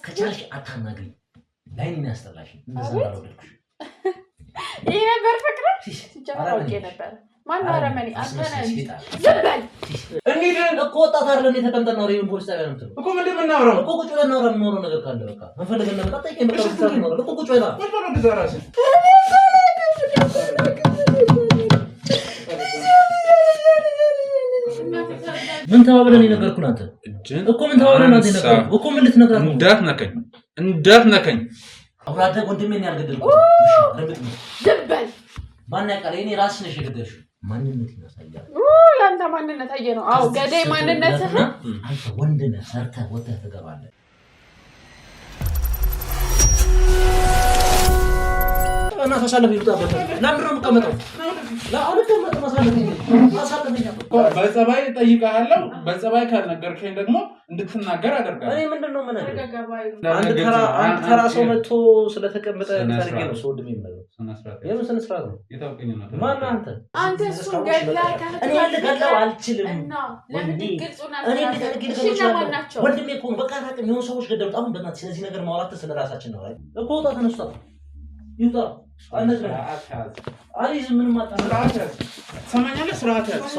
ከቻልሽ አታናግሪኝ ላይን ያስተላሽ እንደዛው ደልኩሽ ይሄ ነበር ፍቅር ሲጀምር አውቄ ነበር ማን አረመኔ አንተ ነህ ዝም እንዴ እኮ ወጣት አይደለም የተቀምጠና ነው ሪም ፖሊስ ጣቢያ ነው እኮ ምንድን ነው የምናወራው እኮ ቁጭ ብለን እናወራ የምንኖረው ነገር ካለ በቃ እንፈልገን ነበር ጠይቄ መጣሁ ነው እኮ ቁጭ ብለን ምን ነው ግዛራሽ ምን ተባብለን የነገርኩህ አንተ እኮ ምን ተባብለን አንተ የነገርኩህ እኮ ምን ልትነግራት እንዳትነከኝ አውራደ ወንድሜን ያልገደልኩት ረብጥ ዝም ማን ያውቃል እኔ ራስሽ ነሽ የገደልሽው ማንነት ይነሳያል ያንተ ማንነት አየ ነው አው ገዳይ ማንነትህ አንተ ወንድ ነህ ሰርተህ ወጥተህ ትገባለህ እና ተሳለፈ ይውጣበት ለምን ነው የምትቀመጠው ለአውልከመጥ ማሳለፈኝ በጸባይ ጠይቃለሁ በጸባይ ካልነገርከኝ ደግሞ እንድትናገር አደርጋለሁ እኔ ምንድነው ማለት አንድ ተራ ሰው መጥቶ ስለተቀመጠ ታርጌ ነው ሰው ወንድሜ ማለት የምን ስራ ነው የታውቀኝ ነው ማን አንተ እሱ ገላ እኔ ልገላው አልችልም ለምን ግልጹና እኔ ልገላው ወንድሜ እኮ በቃ ታውቀኝ ነው ሰዎች ገደሉት አሁን በእናትህ ስለዚህ ነገር ማውራት ስለራሳችን ነው አይደል እኮ ወጣ ተነስቶ ይውጣ አነግረህ አሪዝ ምን ማጣራት ሰማኛለህ ስርዓት ያዝ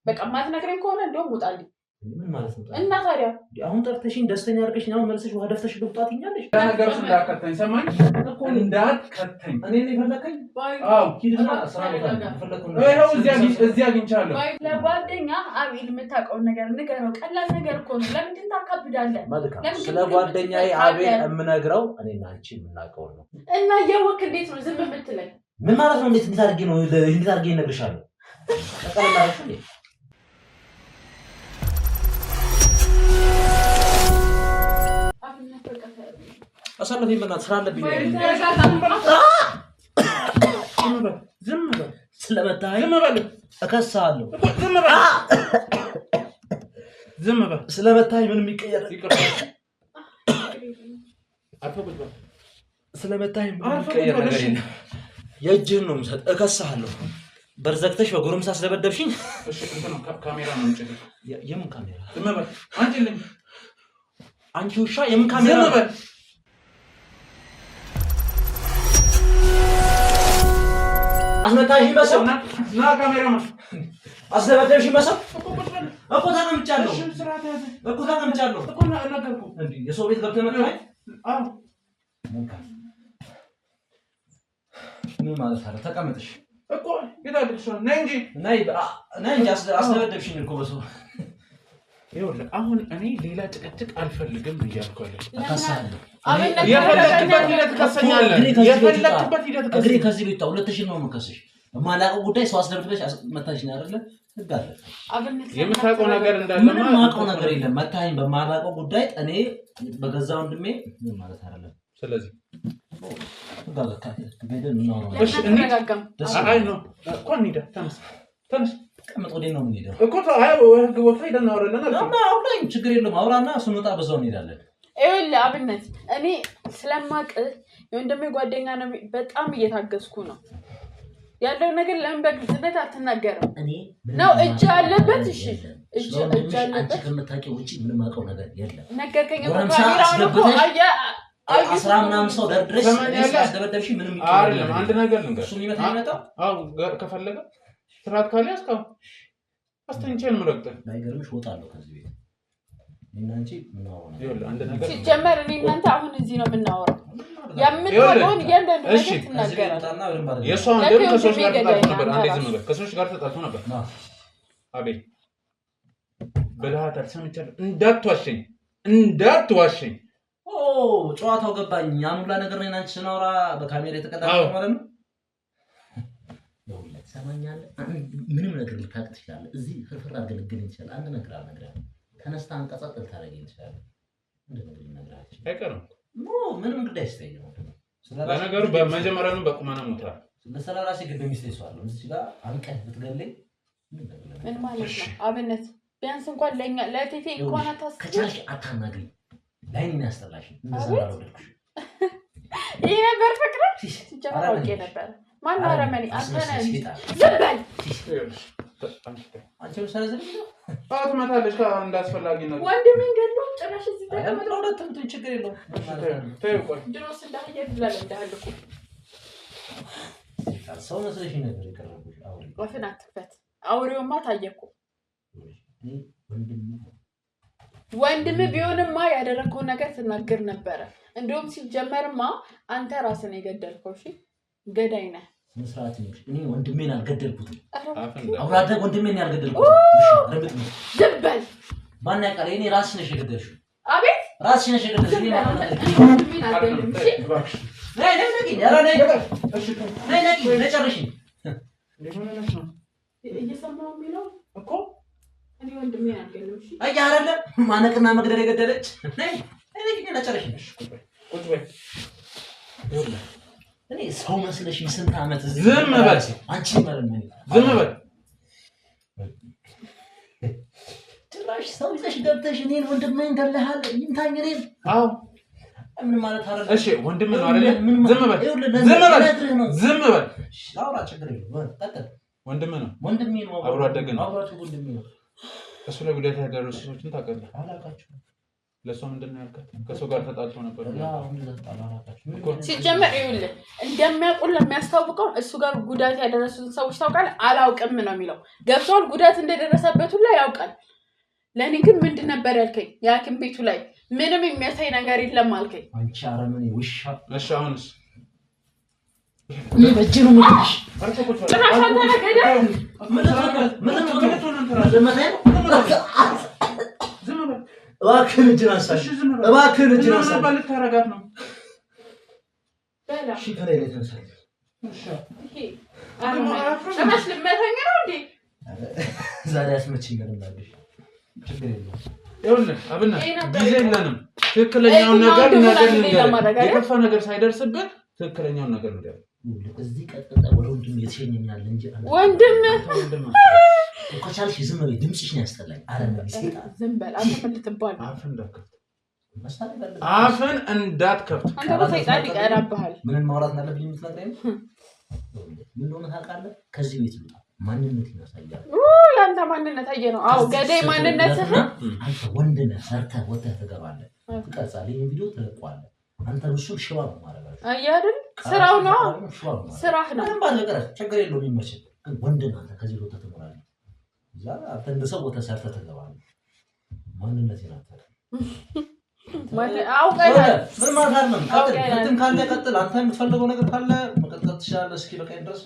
በቃ ማትነግረኝ ከሆነ እንደውም ውጣልኝ ምን ማለት ነው እና ታዲያ አሁን ጠርተሽኝ ደስተኛ አድርገሽኝ አሁን መልሰሽ ውሃ ደፍተሽ ልውጣትኛለሽ ነገር እንዳከተኝ ሰማኝ እኮ እንዳትከተኝ እኔ ነኝ ፈለከኝ አው ኪድና ስራ ቦታ ፈለከኝ ነው እዚህ አግኝቻለሁ ለጓደኛ አቤል የምታውቀው ነገር ንገረው ቀላል ነገር እኮ ነው ለምን ታካብዳለህ ስለ ጓደኛዬ አቤል የምነግረው እኔና አንቺ የምናውቀው ነው እና የወክ እንዴት ነው ዝም የምትለኝ ምን ማለት ነው እንዴት አድርጌ እነግርሻለሁ ተቀበላለሽ እንዴ አሳልፈኝ በእናትህ ስራ አለብኝ ዝም በል ስለመታኝ ዝም በል እከሳለሁ ዝም በል ስለመታኝ ምንም ይቀየር አትወቅበል ስለመታኝ ምንም ይቀየር ነገር የለም የእጅህን ነው የምሰጥ እከሳለሁ በርዘግተሽ በጎረምሳ ስለበደብሽኝ እሺ እንትን ነው ካሜራ ነው እንጭ የምን ካሜራ ዝም በል አንቺ ውሻ የምን ካሜራ ዝም በል አስመታሽ መሰው ና ካሜራ ነው አስደበደብሽ መሰው እኮ ተቀምጫለሁ እሺ ስርዓት ያዝ እኮ ተቀምጫለሁ እኮ ነገርኩ እንዴ የሰው ቤት ገብተህ መጣህ አዎ ምን ማለት አለ ተቀመጥሽ እኮ ይታደርሽ ነይ እንጂ አስደበደብሽኝ እኮ በሰው ይኸውልህ አሁን እኔ ሌላ ጭቅጭቅ አልፈልግም እያልኩኝ አካሳለሁ የፈለክበት ሂደት ከሰኛለህ የፈለክበት ሂደት እግሬ ከዚህ ቤት ሁለትሽን ነው የምከስሽ ማላቀው ጉዳይ ሰው አስደብድበሽ መታሽ ነው አይደለ ህግ አለ የምታውቀው ነገር እንዳለ ምንም ማውቀው ነገር የለም መታኝ በማላቀው ጉዳይ እኔ በገዛ ወንድሜ ምን ማለት አይደለም ስለዚህ ባለካ ገደል ነው እሺ እንነጋገም አይ ነው እኮ እንሂድ ተነስ ቀመጥ ወዴት ነው የምንሄደው እኮ አይ ህግ ቦታ ሄደን እናወራለን እና አውራኝ ችግር የለውም አውራና ስንወጣ በዛው እንሄዳለን ይኸውልህ አብነት እኔ ስለማቅ የወንድሜ ጓደኛ ነው በጣም እየታገስኩ ነው ያለው ነገር ለምን በግልጽነት አትናገርም እኔ ነው እጅ አለበት እሺ እጅ አለበት ከምታውቂው ውጪ ምንም አውቀው ነገር የለም ነገርከኝ ካሜራውን እኮ አስራ ምናምን ሰው ደርድረሽ ያስደበደብሽ ምንም አይደለም አንድ ነገር ልንገር እሱ የሚመጣው አዎ ከፈለገ ስርዓት ካለ ያስቀው አስተንቸል ምረጥ ባይገርምሽ ወጣለሁ ከዚህ ቤት እናንቺ ምን አወራ ይኸውልህ አንድ ነገር ሲጀመር እኔ እናንተ አሁን እዚህ ነው የምናወራው የምትወደውን እያንዳንዱ ነገር ትናገራለህ የሷን ደም ከሶስት ጋር ተጣልቶ ነበር አንዴ ዝም ብለህ ከሶስት ጋር ተጣልቶ ነበር አቤት በለሃት አልሰምቻለሁ እንዳትዋሸኝ ጨዋታው ገባኝ ያሙላ ነገር ነው እናንቺ ስናወራ በካሜራ የተቀጣጣው ማለት ነው ነው ሰማኛለህ ምንም ነገር ልታውቅ ትችላለህ እዚህ ፍርፍር አድርገን ይችላል አንድ ነገር አልነግርህም ተነስታ አንቀጻጽል ታረጋኝ ይችላል እንደምን ልነግራችሁ አይቀርም ምንም ጉዳይ አይስተኝም ስለነገሩ በመጀመሪያው በቁማና ሞታል ለሰላራሴ ግድ ሚስቴ ይሷል እዚህ ጋር አንቀህ ብትገለኝ ምን ማለት ነው አብነት ቢያንስ እንኳን ለኛ ለቴቴ እንኳን አታስብ ከቻልሽ አታናግሪ ላይን ያስተላሽ እንደዛ አላወደድኩሽ ይሄ ነበር ፍቅር ሲጀምር ነበር ማን አረመኔ አንተ ነህ ዝበል አንቺ ሰለዘለ አውት ማታለሽ እንዳስፈላጊ ነው ወንድሜን ገድሎ ጭራሽ እዚህ ተቀመጠ ሁለቱም ችግር የለውም ተይቆይ ድሮስ እንዳየ ብላል እንዳልኩ ሰው መስለሽ ነበር ይቀርብሽ አውሪ ወፍና ተፈት አውሪውማ ታየኩ ወንድም ቢሆንማ ያደረከው ነገር ተናገር ነበር እንደውም ሲጀመርማ አንተ ራስህ ነው የገደልከው እሺ ገዳይ ነህ መስራት ነው እኔ ወንድሜን አልገደልኩትም አውራደ ወንድሜን ያልገደልኩት ረብጥ ነው ዝበል ማን ያቀረ እኔ ራስሽ ነሽ የገደልሽው አቤት ራስሽ ነሽ የገደልሽው እኔ ወንድሜን አልገደልኩት ነይ ያራ ነይ እሺ ነይ ነጨርሽ ለምን ነው እየሰማው የሚለው እኮ እኔ ወንድሜን አልገደልኩሽ አይ አይደለ ማነቅና መግደል የገደለች ነይ ነይ ነጨርሽ ቁጭ በይ ይኸውልህ እኔ ሰው መስለሽ ስንት አመት ዝም በል አንቺ ማለት ነው ዝም በል ትራሽ ሰው ይዘሽ ገብተሽ እኔን ወንድሜን ገለሃል ይምታኝ እኔን አዎ ምን ማለት አረለ እሺ ወንድም ነው አይደለ ዝም በል ዝም በል አውራ ችግር የለም ተከተ ወንድም ነው ወንድሜ ነው አብሮ አደገ ነው አብሮ ወንድሜ ነው እሱ ላይ ጉዳት ያደረሱ ሰዎችን ታውቃለህ አላውቃቸው ለሷ ምንድነው ያልከት ከሰው ጋር ተጣልቶ ነበር ያው ሲጀመር ይኸውልህ እንደሚያውቁ ለሚያስታውቀው እሱ ጋር ጉዳት ያደረሱትን ሰዎች ታውቃለህ አላውቅም ነው የሚለው ገብቷል ጉዳት እንደደረሰበት ሁሉ ያውቃል ለኔ ግን ምንድን ነበር ያልከኝ ያኪም ቤቱ ላይ ምንም የሚያሳይ ነገር የለም አልከኝ አንቺ አረመኔ ውሻ እሺ አሁንስ ይበጅሩ ምንሽ አርተቆች ተራሻታ ነገደ እባክህን እጅን አንሳሽ እባክህን እጅን አንሳሽ ባልታረጋት ነው በላ እሺ ከላይ ላይ ተንሳሽ እሺ አማሽ ለማታኛ ነው እንዴ ዛሬ አስመችኝ ገለላሽ ችግር የለም ይኸውልህ አብና ጊዜ የለንም ትክክለኛውን ነገር የከፋ ነገር ሳይደርስብህ ትክክለኛውን ነገር ነገር እዚህ ቀጥታ ወደ ወንድም እየተሸኘኛል እንጂ ወንድም ኮቻልሽ ዝም በይ ድምጽሽ ነው ያስጠላኝ አረመኔ ሰይጣን ዝም በል አንተ ልትባል አፍን እንዳትከፍት አንተ በሰይጣን ይቀራብሃል ምን ማውራት እንዳለብኝ የምትነግረኝ ምን ሆነ ታውቃለህ ከዚህ ቤት ልውጣ ማንነት ያሳያል ያንተ ማንነት አየ ነው አው ገዳይ ማንነትህ አንተ ወንድ ነህ ሰርተህ ወጥተህ ትገባለህ ትቀርጻለህ ይሄን ቪዲዮ ትለቀዋለህ አንተ እሱ ሽባ ነው ማለት አይ አይደል ስራው ነው ስራህ ነው ምንም ባልነገር ችግር የለውም ይመችል ግን ወንድ ነህ አንተ ከዚህ ወጥተህ ትኖራለህ ያ አንተ እንደሰው ወጥተህ ሰርተህ ትገባለህ ማንነት ይናታል ማለት አውቀህ ምን ማለት ነው ቀጥል እንትን ካለ ቀጥል አንተ የምትፈልገው ነገር ካለ መቀጠል ትችላለህ እስኪ በቃ ድረስ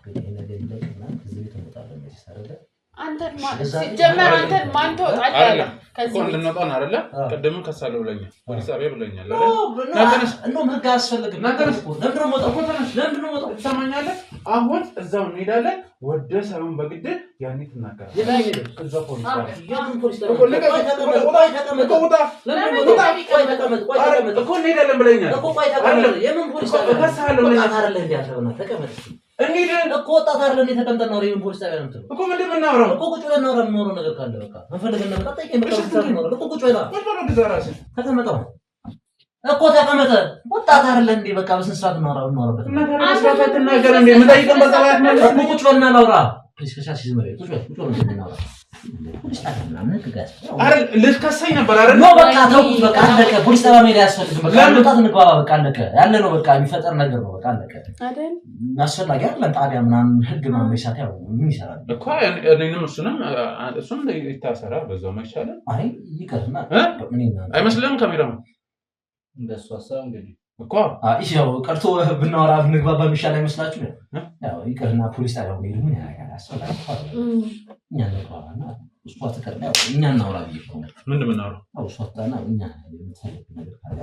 ግን ነገር ይለቅና ከዚህ ቤት ወጣለህ ማለት ሰረደ አንተን ሲጀመር አንተን ማን ተወጣጣለ ከዚህ እንደነጣ ነው አይደለ ቀደም ከሳለው ብለኛል ፖሊስ አብያ ብለኛል አይደል እንደው ህግ አያስፈልግም ለምን ነው ወጣው ለምን ነው ወጣው ትሰማኛለህ አሁን እዛው እንሄዳለን ወደ ሳይሆን በግድ ያኔ ትናገራለህ የማይሄድ እዛው ፖሊስ ያም ፖሊስ ቆይ ተቀመጥ እኮ እንሄዳለን ብለኛል እኮ ቆይ ተቀመጥ የምን ፖሊስ ከሳለው ብለኛል አይደል እንዴ አሰበና ተቀመጥ እንዴ እኮ ወጣት አይደለም የተቀመጠ ነው ሪም ፖሊስ ታበያ ነው እኮ ምንድን ነው እናወራው እኮ ቁጭ ብለን እናወራ ነው ነገር ካለ በቃ እንፈልገና በቃ ነው እኮ ቁጭ ብለን ነው ግዛራሽ ተቀመጠው እኮ ተቀመጠ ወጣት አይደለም እንዴ በቃ በስንት ሰዓት እናወራበት እና ታዲያ ተናገር እንዴ መጣይቀን በሰባት ነው እኮ ቁጭ ብለን እናወራ ፕሊስ ከሻሽ ዝመረ ቁጭ ብለን እናወራ ፖሊስ ታበያ ምን ትጋስ አረ ልትከሰኝ ነበር አይደል ነው በቃ ተውኩት በቃ አለቀ ፖሊስ ታበያ መሄድ ያስፈልግ በቃ ወጣት እንግባባ በቃ አለቀ ያለ ነው በቃ የሚፈጠር ነገር ነው በቃ አለቀ አይደል አስፈላጊ አይደለም ጣቢያ ምናምን ህግ ነው መሳት ያው ምን ይሰራል እኮ እኔንም እሱም ይታሰራል በዛው ማይቻለ አይ ይቀርና አይመስልም ካሜራው እንደሱ አሳብ እንግዲህ እኮ ያው ቀርቶ ብናወራ ብንግባባ የሚሻል አይመስላችሁ ያው ይቀርና ፖሊስ ታዲያው ምን ያስፈልጋል እኛ ነውራና እሱ አትቀርና እኛ እናውራ ቢሆን ምንድነው እናውራ አው ሶታና እኛ የምትፈልግ ነገር ካለ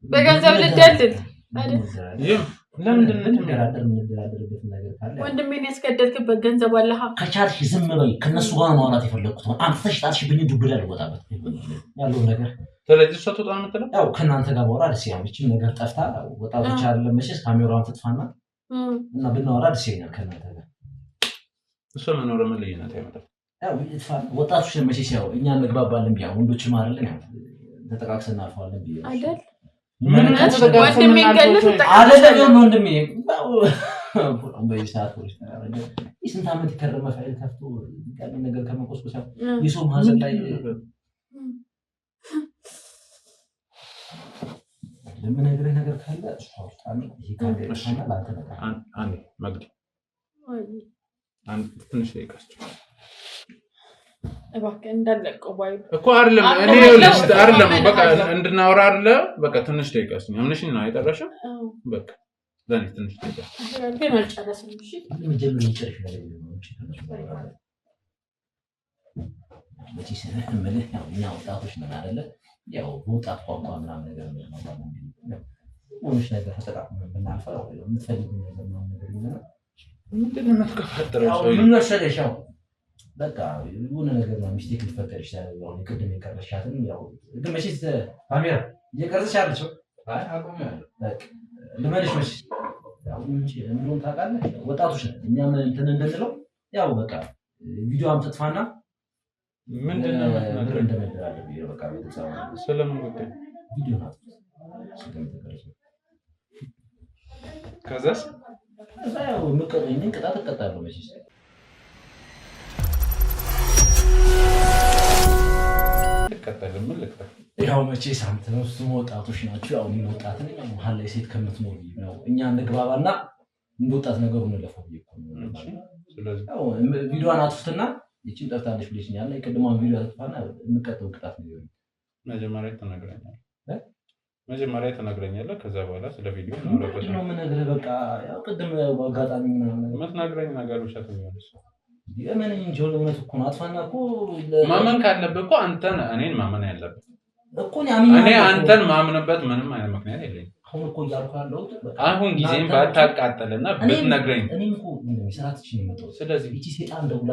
በገንዘብ ልደልል አይደል ለምንድን ነው እንደራደርበት ነገር ካለ ወንድሜን ያስከደልክበት ገንዘብ አለህ ከቻልሽ ዝም በይ ከነሱ ጋር ማውራት የፈለኩት አንተሽ ታልሽ ብኝ ዱብዳ ልወጣበት ያለው ነገር ስለዚህ ሶቶ ታመጣለ ያው ከናንተ ጋር ወራ ደስ ያለች ነገር ጠፍታ ወጣቶች አይደለም መቼስ ካሜራውን ትጥፋና እና ብናወራ ደስ ይለኛል ከእናንተ ጋር እሱ መኖር ምን ልዩነት ያመጣል? ያው ወጣቶች መቼስ ያው እኛ እንግባባለን ቢያ ወንዶችም አይደለን ያው ተጠቃቅሰን እናልፈዋለን ቢያ አይደል ምን ወንድሜ ገለጽ አይደለም ወንድሜ በይሳት ወይስ ስንት ዓመት የከረመ ፋይል ከፍቶ ያለ ነገር ከመቆስቆስ የሰው ማዘን ላይ ለምን ነገር ካለ ሱስታን ይሄ ካለ ላንተ ነገር አንዴ መግዲ አንድ ትንሽ ይቀርጭ እባክህ እንዳለቀው ባይ እኮ አይደለም እኔ ልስት አይደለም በቃ እንድናወራ አይደለ በቃ ትንሽ ደቂቃስኝ አምነሽኝ ነው አይጠራሽም በቃ ለኔ ትንሽ ደቂቃ ግን አልጨረስም እሺ ምን ጀምሮ ይጨርሽ ነገር ነው እሺ መቼስ እምልህ ያው እኛ ወጣቶች ነን አይደለ ያው ወጣት ቋንቋ ምናምን ነገር ነው ወንሽ ነገር ተጠቃቅመን ብናልፈው የምትፈልጉ ነገር ነው ነገር ምንድነው የምትከፋተረው ሰው ምን መሰለሽ ያው በቃ የሆነ ነገር ነው ሚስቴክ ሊፈጠር ይችላል ያው ቅድም የቀረሻትን ያው ግን መቼስ ካሜራ እየቀረጽሽ አለችው አይ አቆሚያለሁ በቃ ለማለሽ መቼስ ያው እንጂ እንደውም ታውቃለህ ወጣቶች ነን እኛም እንትን እንደምንለው ያው በቃ ቪዲዮ አምጥፋና ምንድነው እንደመደራለ ቢሮ በቃ ቤተሰብ ሰላም ጉዳይ ቪዲዮ ነው ስለምትቀርጽ ከዛስ ያው ምቀኝ ቅጣት ተቀጣለሁ መቼስ ተቀጣለሁ ምን ልቀጣ ያው መቼስ አንተ ነው ስሙ ወጣቶች ናቸው ያው ምን ወጣት ነኝ መሀል ላይ ሴት ከምትኖር ነው እኛ እንግባባና እንደወጣት ነገሩን እንለፈው ይቆም ስለዚህ ያው ቪዲዮዋን አጥፍትና ይቺን ጠርታለሽ ብለሽኛል ላይ ቀድሞን ቪዲዮ አጥፋና እንቀጥው ቅጣት ነው መጀመሪያ ተናግረኛለህ ከዛ በኋላ ስለ ቪዲዮ ነው ምን ነገር በቃ ያው ቅድም አጋጣሚ ምናምን መትናገረኝ ነገር ውሸት ነው የምን እንጂ እውነት እኮ ነው አጥፋና እኮ ማመን ካለብህ እኮ አንተን እኔን ማመን ያለብህ እኮ እኔ አንተን ማምንበት ምንም አይነት ምክንያት የለኝም አሁን እኮ ያልኩ ያለው አሁን ጊዜን ባታቃጥልና ብትነግረኝ እኔ እኮ መስራትሽ ነው የመጣው ስለዚህ እቺ ሴጣን ደውላ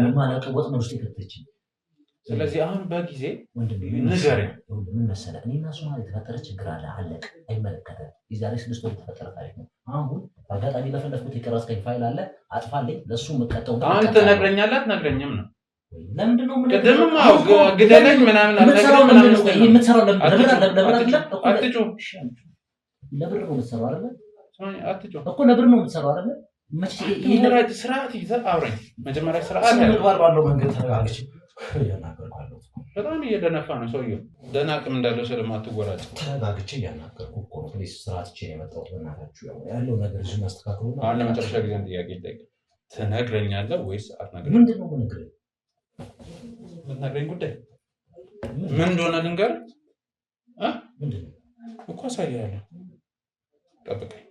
ነው ማላቀ ወጥ ነው ከተች ስለዚህ አሁን በጊዜ ወንድሜ ንገረኝ ምን መሰለህ እኔና እሱ ማለት የተፈጠረ ችግር አለ አለቅ አይመለከተም የዛሬ 6 ወር የተፈጠረ ታሪክ ነው አሁን አጋጣሚ ለፈለኩት የቀረጽከኝ ፋይል አለ አጥፋልኝ ለሱ መቀጠው አንተ ትነግረኛለህ አትነግረኝም ነው ለምንድን ነው ቅድምም ግደለኝ ምናምን የምትሰራው ለብር ነው የምትሰራው አይደለ እኮ ለብር ነው የምትሰራው አይደለ መቼ ስርዓት ይዘህ አውረኝ መጀመሪያ ስርዓት ምግባር ባለው መንገድ ተረጋግቼ እያናገርኩ በጣም እየደነፋ ነው ሰውየው ደህና አቅም እንዳለው ስለማትወራጭ ተረጋግቼ እያናገርኩ እኮ ነው ፕሊስ ስርዓት የመጣሁት በእናታችሁ ያለው ነገር እዚህ ማስተካከሉ ነው አሁን ለመጨረሻ ጊዜ ጥያቄ ልጠይቅ ትነግረኛለህ ወይስ አትነግረኝም ምንድን ነው የምነግርህ የምትነግረኝ ጉዳይ ምን እንደሆነ ልንገርህ ምንድን ነው እኮ አሳይሃለሁ ጠብቀኝ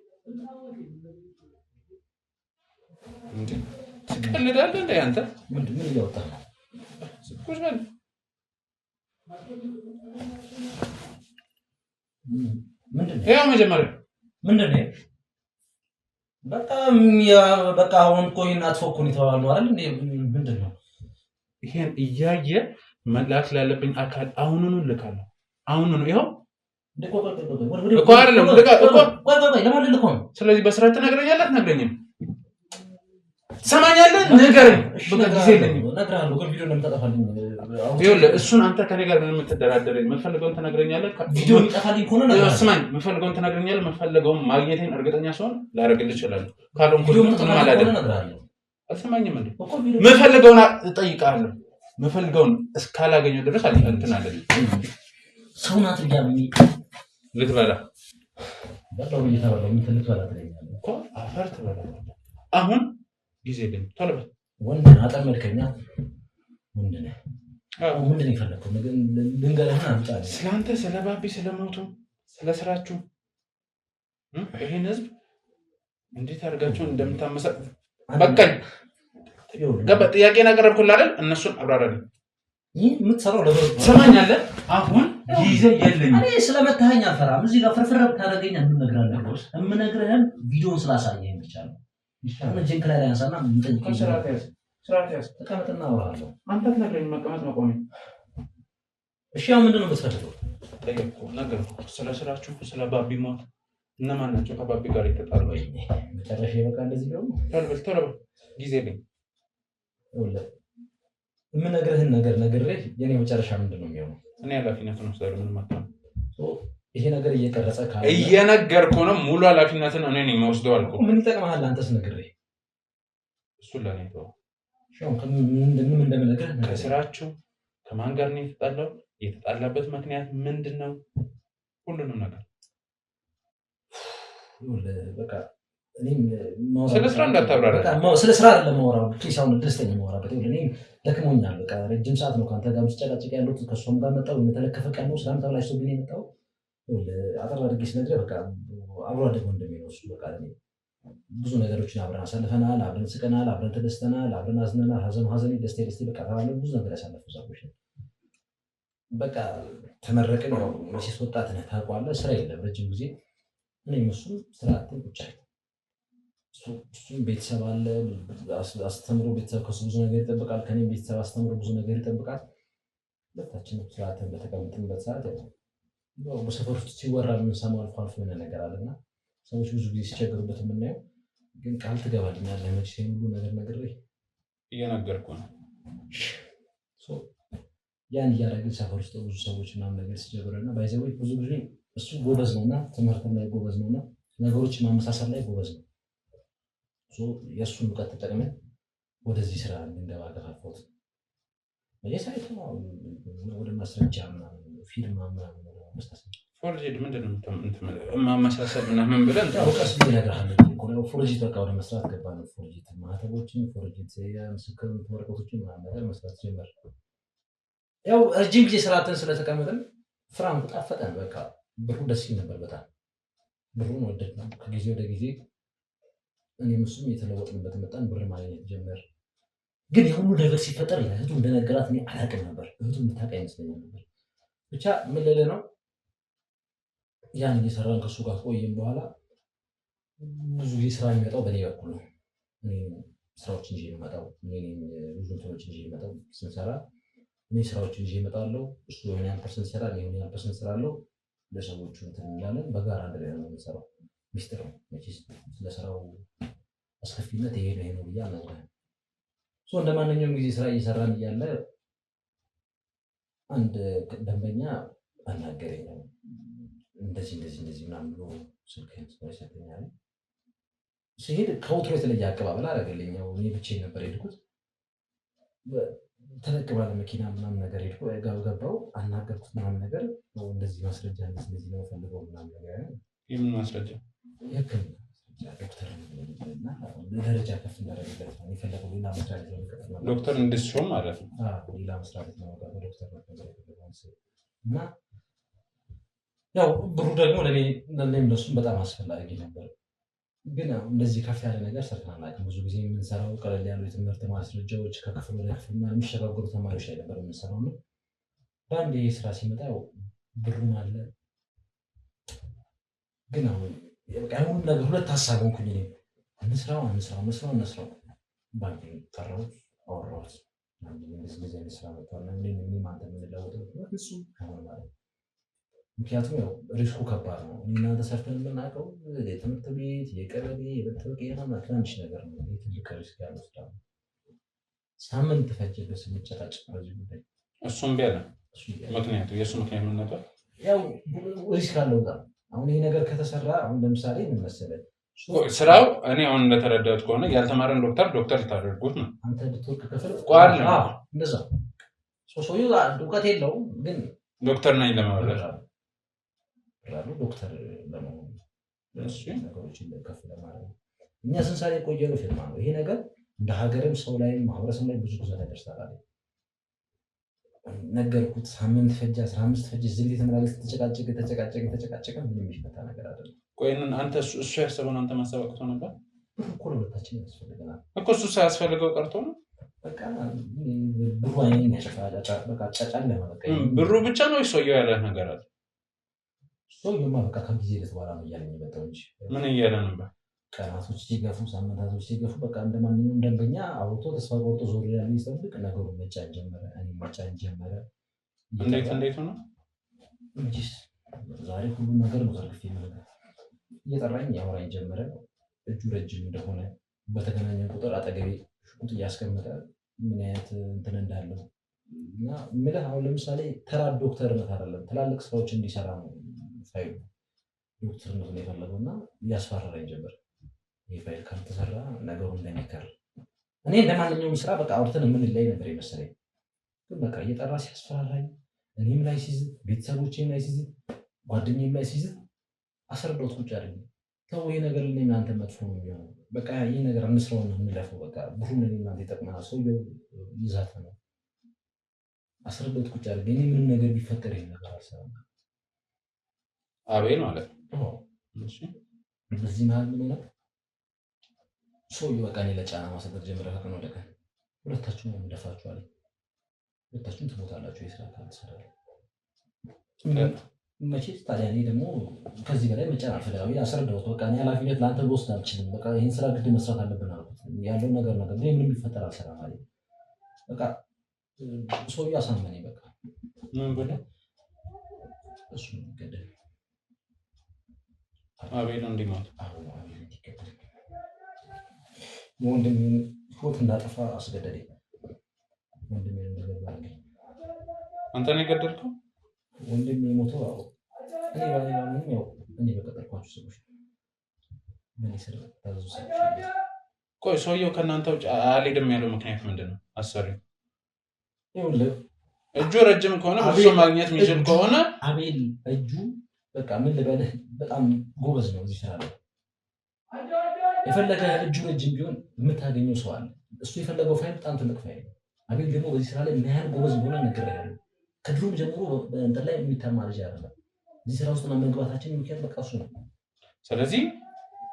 እንዴ ትቀልዳለህ እንዴ አንተ ምን እያወጣህ ነው ቁጭ በል ምንድን ነው ያው መጀመሪያ ምንድን ነው በቃ አሁን ቆይና አትፎኩን የተባለው አይደል ምንድን ነው ይሄን እያየ መላክ ላለብኝ አካል አሁኑኑ ልካለሁ አሁኑኑ ይሄው እኮ አይደለም ለማን ልኮ ነው ስለዚህ በስርዓት ትነግረኛለህ አትነግረኝም ሰማኛለህ ንገረኝ በቃ ጊዜ የለኝም እነግርሃለሁ ግን ቪዲዮ እንደምታጠፋልኝ ይኸውልህ እሱን አንተ ከኔ ጋር ምንም የምትደራደረኝ የምትፈልገውን ትነግረኛለህ ቪዲዮ የሚጠፋልኝ ከሆነ ስማኝ የምትፈልገውን ትነግረኛለህ የምትፈልገውን ማግኘቴን እርግጠኛ ስሆን ላደርግልህ እችላለሁ ካልሆንኩ ምንም አላደርግም አልሰማኝም እንዴ የምፈልገውን እጠይቅሃለሁ የምፈልገውን እስካላገኘሁ ድረስ እንትን አለልኝ ሰው ናት ልጃምኝ ልትበላ በጣም እየተበላው ምን ልትበላ ትለኛለህ እኮ አፈር ትበላለህ አሁን ጊዜ የለኝም ቶሎ በል ወንድ አጠመድከኛ ወንድ ነህ ምንድን ነው የፈለከው ልንገርህና አምጣልኝ ስለአንተ ስለ ባቢ ስለሞቱ ስለ ስራችሁ ይሄን ህዝብ እንዴት አድርጋችሁ እንደምታመሰ በቃኝ ገባ ጥያቄን አቀረብኩልህ አይደል እነሱን አብራራልኝ ይህ የምትሰራው ለበሩ ትሰማኛለህ አሁን ጊዜ የለኝም እኔ ስለመታኸኝ አልፈራም እዚህ ጋር ፍርፍር ታደርገኝ የምነግርህ የምነግርህን ቪዲዮን ስላሳየኸኝ ብቻ ነው ጀንክ ላይ ያንሳና ምንጠይቅ ስርዓት ያዝ ተቀመጥና አወራለሁ አንተ ትነግረኝ መቀመጥ መቆሜ እሺ ያው ምንድን ነው የምትፈልገው ጠየቅኩህ ነገርኩህ ስለ ስራችሁ ስለ ባቢ ሞት እነማን ናቸው ከባቢ ጋር የተጣሉ? መጨረሻ በቃ እንደዚህ ደግሞ ቶሎ ጊዜ የለኝም። የምነግርህን ነገር ነግሬህ የኔ መጨረሻ ምንድን ነው የሚሆነው? እኔ ኃላፊነቱን ወስዳለሁ። ምንም አትሆንም። ይሄ ነገር እየቀረጸ ካለ እየነገርኩህ ነው። ሙሉ ኃላፊነትን እኔ ነኝ የምወስደው አልኩህ። ምን ይጠቅምሃል አንተስ ነግሬህ? እሱን ለእኔ ተወው። ምንም እንደምነግርህ ከስራችሁ ከማን ጋር ነው የተጣላው? የተጣላበት ምክንያት ምንድን ነው? ሁሉንም ነገር በቃ ስለ ስራ እንዳታብራራ። ስለ ስራ አይደለም የማወራው። ፕሊስ አሁን ደስተኛ የማወራበት እኔ ደክሞኛል። በቃ ረጅም ሰዓት ነው ከአንተ ጋር ስጨቃጨቅ ያለሁት። ከእሷም ጋር መጣሁ የተለከፈ ቀን ነው። ስራም ተበላሽቶብኝ የመጣው አጠር አድርጌ ስነግርህ በቃ አብሮ አደግ እንደሚለው እሱ በቃ ብዙ ነገሮችን አብረን አሳልፈናል። አብረን ስቀናል፣ አብረን ተደስተናል፣ አብረን አዝነናል። ሀዘኔ ደስቴ በቃ ተባለ። ብዙ ነገር ያሳለፉ ሰዎች ነው። በቃ ተመረቅን። ያው መቼስ ወጣት ነህ ታውቀዋለህ። ስራ የለም ረጅም ጊዜ እኔም እሱም ስራ አጥተን ቁጭ አልን። እሱም ቤተሰብ አለ አስተምሮ ቤተሰብ ከሱ ብዙ ነገር ይጠብቃል። ከኔም ቤተሰብ አስተምሮ ብዙ ነገር ይጠብቃል። ሁለታችንም ስርዓትን በተቀምጥንበት ሰዓት በሰፈር ውስጥ ሲወራ የምንሰማው አልፎ አልፎ የሆነ ነገር አለና ሰዎች ብዙ ጊዜ ሲቸገሩበት የምናየው ግን ቃል ትገባልኛለህ መቼም ሁሉ ነገር ነግሬህ እየነገርኩህ ነው። ያን እያደረግን ሰፈር ውስጥ ብዙ ሰዎች ምናምን ነገር ሲቸገሩና ባይዘወይ ብዙ ጊዜ እሱ ጎበዝ ነውና ትምህርት ላይ ጎበዝ ነውና ነገሮች ማመሳሰል ላይ ጎበዝ ነው። የእሱን እውቀት ተጠቅመን ወደዚህ ስራ እንድንገባ ገፋፋሁት። የሳይት ወደ ማስረጃ ፊልም ፎርጅድ ምንድን ነው ማመሳሰል ምናምን ብለን ቀስ እነግርሃለሁ። ፎርጅት በቃ ወደ መስራት ገባ ነው። ፎርጅት ማህተቦችን፣ ፎርጅት የምስክር ወረቀቶችን ምናምን ነገር መስራት ጀመር። ያው ረጅም ጊዜ ስራትን ስለተቀመጥን ፍራንኩ ጣፈጠን። በቃ ብሩ ደስ ይል ነበር በጣም ብሩን ወደድነው። ከጊዜ ወደ ጊዜ እኔም እሱም የተለወጥንበት መጣን። ብር ማግኘት ጀመር። ግን የሁሉ ነገር ሲፈጠር እህቱ እንደነገራት እኔ አላውቅም ነበር። እህቱ የምታውቅ አይመስለኝም ነበር። ብቻ ምን ልልህ ነው ያን እየሰራን ከእሱ ጋር ቆይም በኋላ ብዙ ጊዜ ስራ የሚመጣው በእኔ በኩል ነው። እኔ ስራዎችን ይዤ የምመጣው ብዙ እንትኖችን ይዤ የምመጣው ስንሰራ እኔ ስራዎችን ይዤ እመጣለሁ። እሱ የሆነ ያን ፐርሰንት ይሰራል፣ የሆነ ያን ፐርሰንት እሰራለሁ። ለሰዎቹ እንትን እንላለን። በጋራ አንድ ላይ ነው የምንሰራው። ሚስጥር ነው መቼስ ስለስራው አስከፊነት ይሄ ነው ብዬ አልነግርህም። እንደ ማንኛውም ጊዜ ስራ እየሰራን እያለ አንድ ደንበኛ አናገረኝ። እንደዚህ ምናምን ብሎ ስልክህን ሰጠኛል። ሲሄድ ከወትሮ የተለየ አቀባበል አደረገልኝ። እኔ ብቻዬን ነበር የሄድኩት። ተለቅ ባለ መኪና ምናምን ነገር ሄድኩ። ገባሁ፣ አናገርኩት ምናምን ነገር እንደዚህ ማስረጃ እንደዚህ ነው ፈልገው ምናምን ነገር። የምን ማስረጃ? የህክምና ዶክተር እና ደረጃ ከፍ እንዳደረግለት ነው የፈለገው። ሌላ መስሪያ ቤት ነው ዶክተር እንድትሾም ማለት ነው። ሌላ መስሪያ ቤት ነው ዶክተር እና ያው ብሩ ደግሞ ለእኔም ለእሱም በጣም አስፈላጊ ነበር። ግን እንደዚህ ከፍ ያለ ነገር ሰርተን አናውቅም። ብዙ ጊዜ የምንሰራው ቀለል ያሉ የትምህርት ማስረጃዎች ከክፍል ወደ ክፍል የሚሸጋገሩ ተማሪዎች ላይ ነበር የምንሰራው ነው። በአንድ ይህ ስራ ሲመጣ ያው ብሩም አለ። ግን አሁን ሁሉ ነገር ሁለት ሀሳብ ሆንኩኝ። እንስራው ባንክ ጠራሁት፣ አወራሁት። እንደዚህ አይነት ስራ መጥቷል አንተ የምንለወጠው እሱ ከሆነ ማለት ምክንያቱም ያው ሪስኩ ከባድ ነው። እናንተ ሰርተን የምናውቀው የትምህርት ቤት የቀበሌ የመታወቂያ ትናንሽ ነገር ነው። ትልቅ ሪስክ ያለው ስራ ነው። ሳምንት ፈጀበት ስንጨቃጨቅ በዚህ ጉዳይ። እሱም ቢያለ ምክንያቱ የእሱ ምክንያት ምን ነበር? ያው ሪስክ አለው ጋር አሁን ይሄ ነገር ከተሰራ አሁን ለምሳሌ ምን መሰለህ ስራው እኔ አሁን እንደተረዳሁት ከሆነ ያልተማረን ዶክተር ልታደርጉት ነው። አንተ ብትወርቅ ክፍል ቋል እንደዛ ሰውዬው እውቀት የለውም ግን ዶክተር ነኝ ለማለት ዶክተር ለመሆኑ ነገሮችን ከፍ ለማድረግ እኛ ስንሰራ የቆየነው ፊርማ ነው። ይሄ ነገር እንደ ሀገርም ሰው ላይ ማህበረሰብ ላይ ብዙ ጉዳት ያደርሳል። ነገርኩት። ሳምንት ፈጀ፣ 15 ፈጀ። እዚህ ቤት ተመላለስ፣ ተጨቃጨቀ ምንም የሚፈታ ነገር አይደለም። ቆይን አንተ እሱ ያሰበውን አንተ ማሰባቀቶ ነበር እኮ ለሁለታችን ያስፈልገናል እኮ እሱ ሳያስፈልገው ቀርቶ ነው። በቃ ብሩ አይኔን ያጨፋጫ በቃ ጫጫን ለማለቀ ብሩ ብቻ ነው ሰውየው ያለ ነገር አለ። ሰውየውማ በቃ ከጊዜ በኋላ ነው እያለኝ የመጣው እንጂ ምን እያለ ነበር? ቀናቶች ሲገፉ ሳምንታቶች ሲገፉ በቃ እንደማንኛውም ደንበኛ አውቶ ተስፋ ቆርጦ ዞር ያለ ይጠብቅ ነገሩ መጫን ጀመረ። እኔ መጫን ጀመረ። እንዴት ነው እንጂ ዛሬ ሁሉ ነገር ነው ዘርግፌ ማለት እየጠራኝ ያወራኝ ጀመረ። እጁ ረጅም እንደሆነ በተገናኘ ቁጥር አጠገቤ ሽጉጥ እያስቀመጠ ምን አይነት እንትን እንዳለው እና ምልህ አሁን ለምሳሌ ተራ ዶክተርነት አይደለም፣ ትላልቅ ስራዎች እንዲሰራ ነው ፋይሉ ዶክተርነት ነው የፈለገው እና እያስፈራራኝ ጀመር። ይህ ፋይል ካልተሰራ ነገሩ እንደሚከር እኔ እንደማንኛውም ስራ በቃ አውርተን የምንለያይ ነበር የመሰለኝ። ግን በቃ እየጠራ ሲያስፈራራኝ እኔም ላይ ሲይዝ፣ ቤተሰቦቼም ላይ ሲይዝ፣ ጓደኛዬም ላይ ሲይዝ አስረዳሁት ቁጭ አድርጌ ተው ይሄ ነገር ለእኔ እናንተ መጥፎ ነው የሚሆነው፣ በቃ ይሄ ነገር እንስራውን እንለፈው፣ በቃ ብሩን ለእኔ እናንተ ይጠቅመናል። ሰውየው ይዛት ነው አስረዳሁት ቁጭ አድርጌ እኔ ምንም ነገር ቢፈጠር ይሄን ነገር አልሰራም። አቤል ማለት ነው። በዚህ መሀል ምን ሆነ ሰውየው በቃ እኔ ለጫና ማሰደድ ጀመረ። ከቀን ወደ ቀን ሁለታችሁም ነው የምደፋችሁ አለኝ። ሁለታችሁም ትሞታላችሁ የስራ ካልተሰራ መቼስ ታዲያ እኔ ደግሞ ከዚህ በላይ መጫን አልፈልግም። አስረዳሁት በቃ እኔ ኃላፊነት ለአንተ ልወስድ አልችልም። በቃ ይህን ስራ ግድ መስራት አለብን አልኩት። ያለው ነገር ምንም ቢፈጠር አልሰራም አለኝ። በቃ ሰውዬው አሳመነኝ። በቃ ምን ብለህ እሱ ገደል አቤል እንዲሞት ወንድሜን ህይወት እንዳጠፋ አስገደደኝ። ወንድሜን ነገር ባለኝ አንተ ነው የገደልከው? ወንድሜ ሞተው እኔ ባለኝ ያው እኔ በቀጠርኳቸው ሰዎች ምን ይሰራ ታዘዙ ሰዎች። ቆይ ሰውየው ከእናንተ ውጭ አልሄድም ያለው ምክንያት ምንድን ነው? አሰሪው ይኸውልህ እጁ ረጅም ከሆነ ብዙ ማግኘት የሚችል ከሆነ አቤል እጁ በቃ ምን ልበልህ በጣም ጎበዝ ነው እዚህ ስራ ላይ። የፈለገ እጁ ረጅም ቢሆን የምታገኘው ሰው አለ። እሱ የፈለገው ፋይል በጣም ትልቅ ፋይል ነው። አቤል ደግሞ በዚህ ስራ ላይ ምን ያህል ጎበዝ እንደሆነ ነግሬሃለሁ። ከድሮም ጀምሮ በእንትን ላይ የሚተማ ልጅ አይደለም። እዚህ ስራ ውስጥ መግባታችን ምክንያት በቃ እሱ ነው። ስለዚህ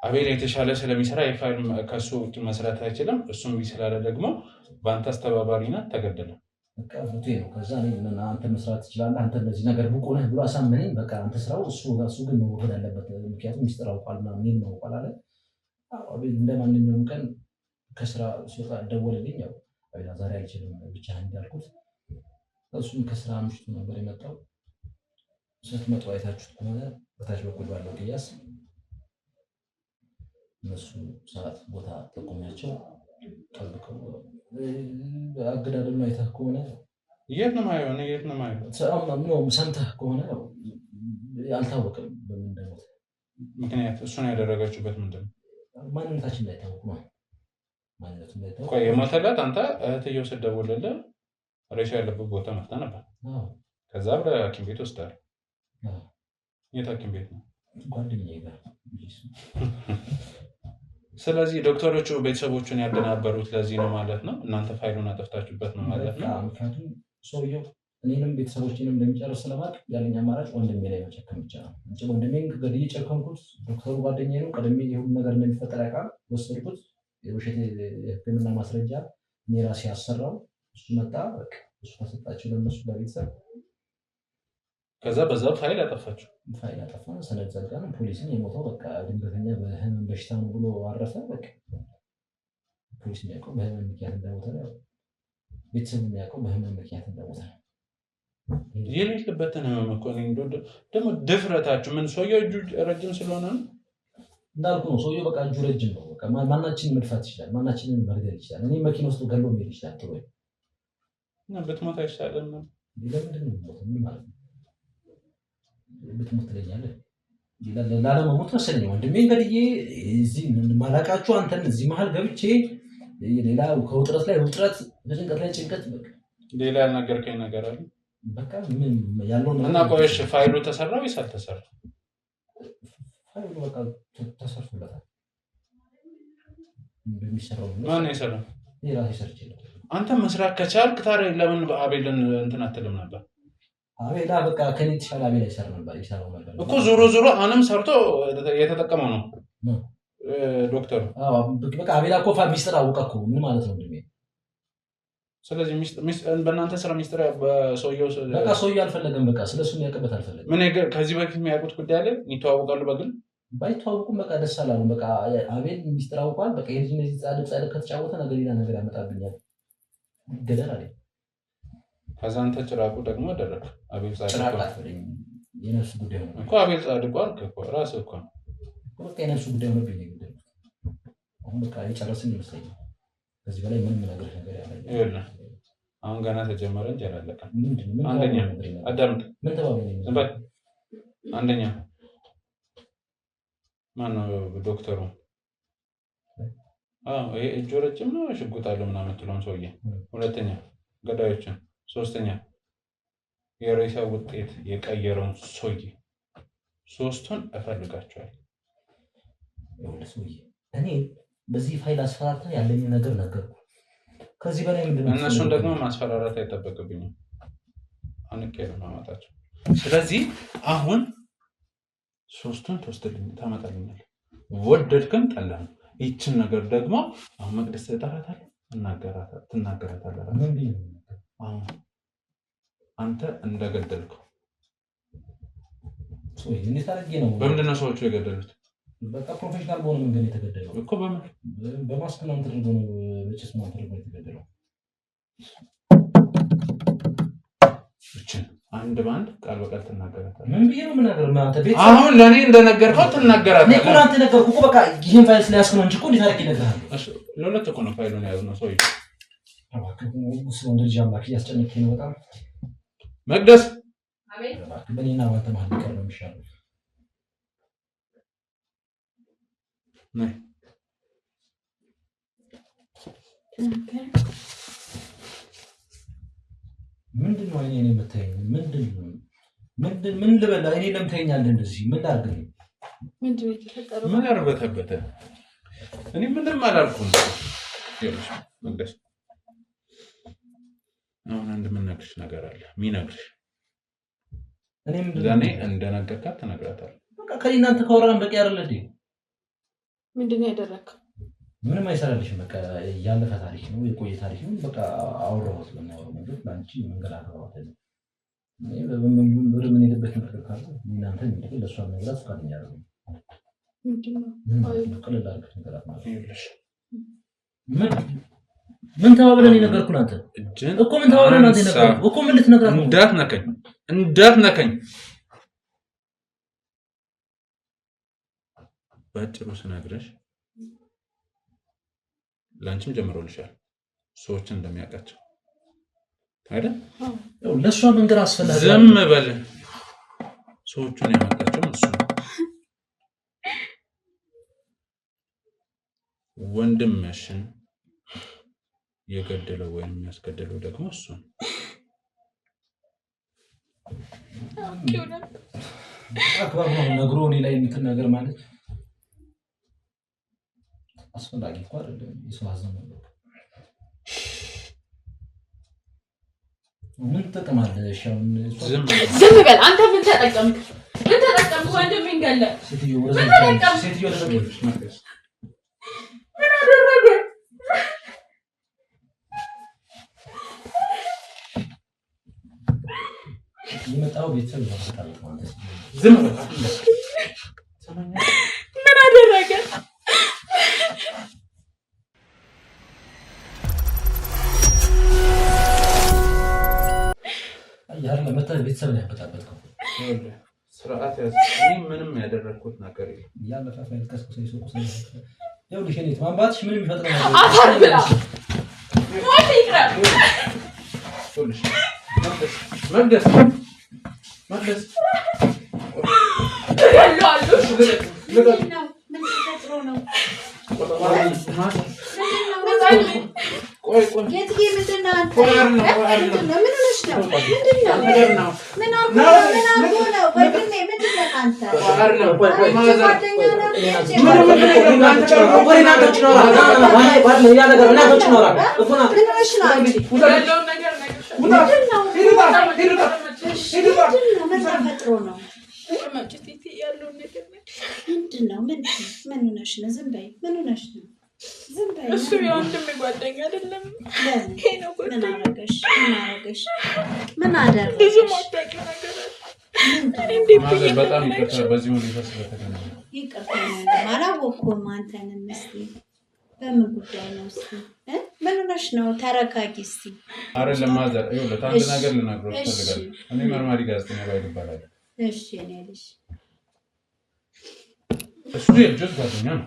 አቤል የተሻለ ስለሚሰራ የፋይል ከሱ ውጭ መስራት አይችልም። እሱም ቢስላለ ደግሞ በአንተ አስተባባሪነት ተገደለ። በቃ ፎቶ ነው። ከዛ አንተ መስራት ትችላለህ፣ አንተ በዚህ ነገር ብቁ ነህ ብሎ አሳመነኝ። በቃ አንተ ስራው እሱ ግን መወገድ አለበት፣ ምክንያቱም ሚስጥር አውቋል ምናምን ምን አውቋል አለ። አቤል እንደ ማንኛውም ቀን ከስራ ሲወጣ ደወለልኝ። ያው አቤል ዛሬ አልችልም ብቻህን እንዳልኩት እሱም ከስራ ምሽቱ ነበር የመጣው። ስትመጡ አይታችሁት ከሆነ በታች በኩል ባለው ቅያስ እነሱ ሰዓት ቦታ ጠቁሚያቸው ጠብቀው አገዳደሉ አይተህ ከሆነ የት ነው ማየው? የት ነው ማየው? ሰምተህ ከሆነ አልታወቅም በምን እንደሞተ ምክንያት። እሱን ያደረጋችሁበት ምንድን ነው? ማንነታችን እንዳይታወቅ ነው። ማንነቱ እንዳይታወቅ ቆይ የሞተለት አንተ እህትየው ስትደውልልህ ሬሳ ያለበት ቦታ መጥታ ነበር። ከዛ ወደ ሐኪም ቤት ወስዳል። የት ሐኪም ቤት ነው? ጓደኛዬ ጋር። ስለዚህ ዶክተሮቹ ቤተሰቦቹን ያደናበሩት ለዚህ ነው ማለት ነው። እናንተ ፋይሉን አጠፍታችሁበት ነው ማለት ነው። ምክንያቱም ሰውየው እኔንም ቤተሰቦችንም እንደሚጨርስ ስለማውቅ ያለኝ አማራጭ ወንድሜ ላይ መጨከም ብቻ ነው እንጂ ወንድሜን ገድዬ ጨከምኩት። ዶክተሩ ጓደኛዬ ነው። ቀድሜ የሁሉ ነገር እንደሚፈጠር ያውቃል። ወሰድኩት። የውሸት የሕክምና ማስረጃ እኔ ራሴ ያሰራው እሱ መጣ። በቃ እሱ ተሰጣቸው ለነሱ ለቤተሰብ። ከዛ በዛ ፋይል አጠፋችሁ። ፋይል አጠፋን፣ ሰነድ ዘጋን። ፖሊስን የሞተው በቃ ድንገተኛ በህመም በሽታ ነው ብሎ አረፈ። በቃ ፖሊስ የሚያውቀው በህመም ምክንያት እንደሞተ ነው። ቤተሰብ የሚያውቀው በህመም ምክንያት እንደሞተ ነው። የሌለበትን ህመም እኮ ደግሞ ድፍረታችሁ ምን? ሰውየው እጁ ረጅም ስለሆነ ነው እንዳልኩ ነው። ሰውየው በቃ እጁ ረጅም ነው። በቃ ማናችንን መድፋት ይችላል፣ ማናችንን መግደል ይችላል። እኔ መኪና ውስጥ ገሎ መሄድ ይችላል። ጥሩ እና ብትሞት አይሻልም? ለምንድን ነው የምትሞተው? ምን ማለት ነው ብትሞት ትለኛለህ? ላለመሞት መሰለኝ ወንድሜን ገድዬ እዚህ ማላቃችሁ አንተን እዚህ መሀል ገብቼ ሌላ ከውጥረት ላይ ውጥረት፣ ከጭንቀት ላይ ጭንቀት። በቃ ሌላ ያልነገርከኝ ነገር አለ? በቃ ምን ያለው እና ቆይሽ ፋይሉ ተሰራ ወይስ አልተሰራ? ፋይሉ በቃ ተሰርቶለታል። እንደሚሰራው ማን የሰራው? የራሴ ሰርቼ ነው። አንተ መስራት ከቻልክ ታዲያ ለምን አቤልን እንትን አትልም ነበር? አቤላ በቃ ከኔ የተሻለ አቤላ ይሰራ ነበር፣ ይሰራው ነበር እኮ ዞሮ አሁንም ሰርቶ የተጠቀመው ነው ዶክተሩ። በቃ አቤላ እኮ ሚስጥር አወቀ እኮ። ምን ማለት ነው እንደሚል? ስለዚህ በእናንተ ስራ ሚስጥር በሰውየው በቃ ሰውየው አልፈለገም። በቃ ስለሱ የሚያውቅበት አልፈለገም። ምን ከዚህ በፊት የሚያውቁት ጉዳይ አለ? ይተዋወቃሉ? በግል ባይተዋወቁም በቃ ደስ አላሉ። በቃ አቤል ሚስጥር አውቋል። በቃ የልጅ እነዚህ ጻድቅ ከተጫወተ ነገር ሌላ ነገር ያመጣብኛል ገደል አለ። ከዛ አንተ ጭራቁ ደግሞ አደረግ። አቤል ጻድቅ የነሱ ጉዳይ ነው እኮ። አቤል ጻድቅ አልክ እኮ ራስህ እኮ በቃ የነሱ ጉዳይ ነው ቢነግረኝ አሁን በቃ የጨረስን ይመስለኛል ከዚህ በላይ ምንም ነገር ያለ ይኸውልህ አሁን ገና ተጀመረ እንጂ አላለቀም አንደኛ አዳምጥ ምን ተባባልን ዝም በል አንደኛ ማነው ዶክተሩ ይሄ እጁ ረጅም ነው ሽጉጥ አለው ምናምን ትለውን ሰውዬ ሁለተኛ ገዳዮችን ሶስተኛ የሬሳ ውጤት የቀየረውን ሰውዬ ሶስቱን እፈልጋቸዋለሁ እኔ በዚህ ፋይል አስፈራርታ ያለኝ ነገር ነገርኩ ከዚህ በላይ ምንድነው እነሱን ደግሞ ማስፈራራት አይጠበቅብኝም አንቄ ነው ማማጣቸው ስለዚህ አሁን ሶስቱን ተወስደልኝ ታመጣልኛል ወደድክም ጠላህ ይችን ነገር ደግሞ አሁን መቅደስ ተጠራታለህ ትናገራታለህ ምን ቢል አሁን አንተ እንደገደልከው ሶይ እንዴት አድርጌ ነው በምንድነው ሰዎቹ የገደሉት በቃ ፕሮፌሽናል በሆነ መንገድ የተገደለው እኮ በማስክ ነው ተደርጎ ነው በጭስ ነው ተደርጎ የተገደለው እቺን አንድ ባንድ ቃል በቃል ትናገራታለህ ምን ቢል ነው ምናገር አንተ ቤት አሁን ለኔ እንደነገርከው ትናገራታለህ እኔ አንተ ነገርኩ እኮ በቃ ይሄን ፋይል ስለያዝኩ ነው እንጂ እኮ እንዴት አድርጌ ነገርኩ እሺ ለሁለት እኮ ነው ፋይሉን ያዝነው ሰውዬ እሱ እንደዚህ አምላክ ያስጨነቀኝ ነው በጣም መቅደስ አቤት በእኔና አንተ መሀል ይቀር ነው የሚሻለው ነይ ምንድነው እኔ የምታየኝ ምን ልበላ እኔ ለምታየኛለህ እንደዚህ ምን ላድርግ ምንድነው የተፈጠረው ምን ያርበተበተ እኔ ምንም አላልኩም ይኸውልሽ መቅደስ አሁን አንድ የምነግርሽ ነገር አለ ሚነግርሽ እኔ ለኔ እንደነገርካት ትነግራታለህ በቃ ከእናንተ ከወራን በቂ አይደል እንዴ ምንድነው ያደረከው ምንም አይሰራልሽም በቃ ያለፈ ታሪክ ነው የቆየ ታሪክ ነው በቃ አውራሁት ለማውራው ነገር ላንቺ መንገድ አቀረባት ነው ምን የለበት ነገር ካለ እናንተ እንዴ ለሷ ነገር ፈቃደኛ አይደለም ምንድነው ቀለል አድርገሽ ነገራት ማለት ይኸውልሽ ምን ተባብለን የነገርኩህ አንተ እኮ ምን ተባብለን አንተ የነገርኩህ እኮ ምን ልትነግራት ነው እንዳትነከኝ ባጭሩ ስነግርሽ ላንቺም ጀምሮልሻል ሰዎችን እንደሚያውቃቸው አይደል ለሷ መንገር አስፈላጊ ዝም በል ሰዎቹን ያመጣቸው እሱ ወንድምሽን የገደለው ወይም ያስገደለው ደግሞ እሱ አክባር ነው ነግሮ እኔ ላይ እንትን ነገር ማለት አስፈላጊ እኮ አይደለም የሰው ሀዘን ነው ምን ተጠቅማለሽ ዝም በል አንተ ምን ተጠቀምክ ወንድሜን ገለ ሴትዮ ምን አደረገ የመጣው ቤተሰብ ያስታል ማለት ዝም በል ምን አደረገ ያለ መጣ ቤተሰብ ላይ ያበጣበጥከው ስርዓት ያዝ እኔ ምንም ያደረኩት ነገር የለም ያለፈ ፋይል ከስከሰይ ሱቁ ያው ልሽኔት ማንባትሽ ምንም ይፈጥር ነገር አታር ብላ ሞት ይቅራ መቅደስ ምን ተፈጥሮ ነው ቆይ የትዬ ምንድነው አንተ ምን ሆነሽ ነው ምንድነው ምን አርጎ ነው ወንድሜ ምንድነው አንተ ምን ሆነሽ ነው ዝም በይ ምን ሆነሽ ነው እሱ የወንድሜ ጓደኛ አይደለም ምን አረገሽ ምን አደረገሽ ብዙ ማጣቂ ነገር አለ በጣም ይቅርታ በዚህ ሁኔታ ስለተገናኘ ይቅርታ አላወኩም አንተንም እስኪ በምን ጉዳይ ነው እስኪ ምን ሆነሽ ነው ተረጋጊ እስኪ አይደለም ማዘር ይኸውልህ አንድ ነገር ልነግርህ ፈልጋለሁ እኔ መርማሪ ጋዜጠኛ ባይል እባላለሁ እሺ እኔ ልጅ እሱ የልጆት ጓደኛ ነው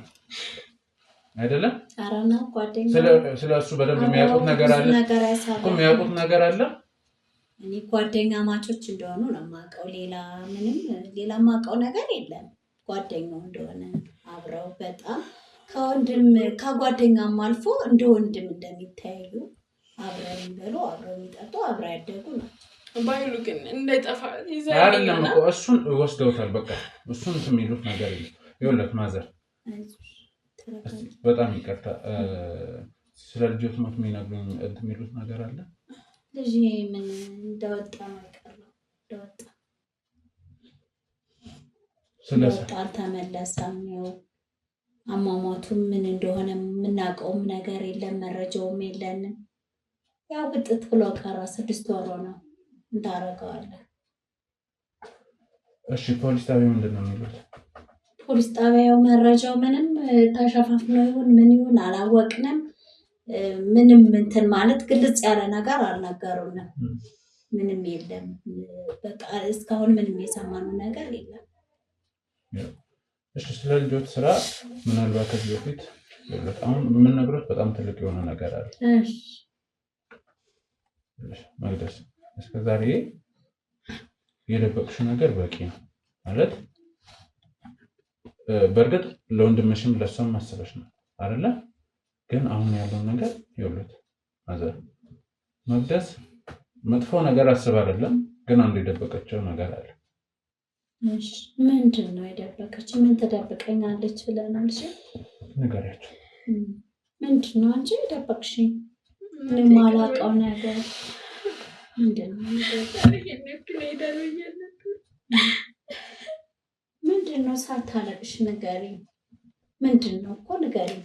አይደለም? አራና ጓደኛ ስለሱ በደንብ የሚያውቁት ነገር አለ እኮ የሚያውቁት ነገር አለ። እኔ ጓደኛ ማቾች እንደሆኑ ነው የማውቀው። ሌላ የማውቀው ነገር የለም። ጓደኛው እንደሆነ አብረው በጣም ከጓደኛም አልፎ እንደ ወንድም እንደሚታዩ አብረው የሚበሉ አብረው የሚጠጡ አብረው ያደጉ ነው። ባይሉ ግን እንዳይጠፋ አይደለም እኮ እሱን ወስደውታል። በቃ እሱን የሚሉት ነገር ይኸውልህ ማዘር በጣም ይቅርታ ስለ ልጆት ሞት የሚሉት ነገር አለ። ልጅ ምን እንደወጣ ነው የቀረው። እንደወጣ አልተመለሰም። ያው አሟሟቱም ምን እንደሆነ የምናውቀውም ነገር የለም፣ መረጃውም የለንም። ያው ብጥት ብሎ ቀረ። 6 ወር ነው እንዳረጋዋለን። እሺ ፖሊስ ጣቢያው ምንድን ነው የሚሉት? ፖሊስ ጣቢያው መረጃው ምንም ተሸፋፍኖ ይሁን ምን ይሁን አላወቅንም። ምንም እንትን ማለት ግልጽ ያለ ነገር አልነገሩንም። ምንም የለም። በቃ እስካሁን ምንም የሰማነው ነገር የለም። እሺ ስለ ልጆት ስራ ምናልባት ከዚህ በፊት አሁን የምንነግሮት በጣም ትልቅ የሆነ ነገር አለ። እሺ መቅደስ እስከዛሬ የደበቅሽ ነገር በቂ ነው ማለት በእርግጥ ለወንድምሽም ለሷም ማሰበሽ ነው አይደለ? ግን አሁን ያለው ነገር ይኸውልህ ማዘር መቅደስ መጥፎ ነገር አስብ አይደለም፣ ግን አንዱ የደበቀችው ነገር አለ። እሺ ምንድን ነው የደበቀች? ምን ትደብቀኛለች ብለናል? እሺ ንገሪያቸው። ምንድን ነው አንቺ የደበቅሽኝ? ምንም የማላውቀው ነገር ምንድን ነው? ምንድን ነው ሳታለቅሽ ንገሪኝ። ምንድን ነው እኮ ንገሪኝ።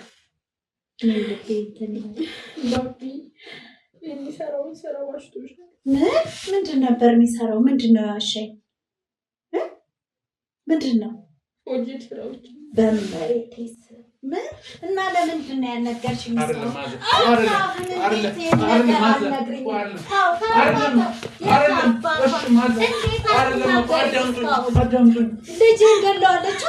የሚሰራውን ስራ ዋሽቶሽ ነው። ምንድን ነበር የሚሰራው? ምንድን ነው ያሸኝ? ምንድን ነው ፕሮጀክት ስራዎች በመሬት ምን እና ለምንድን ነው ያልነገርሽኝ? ልጄን ገለዋለች።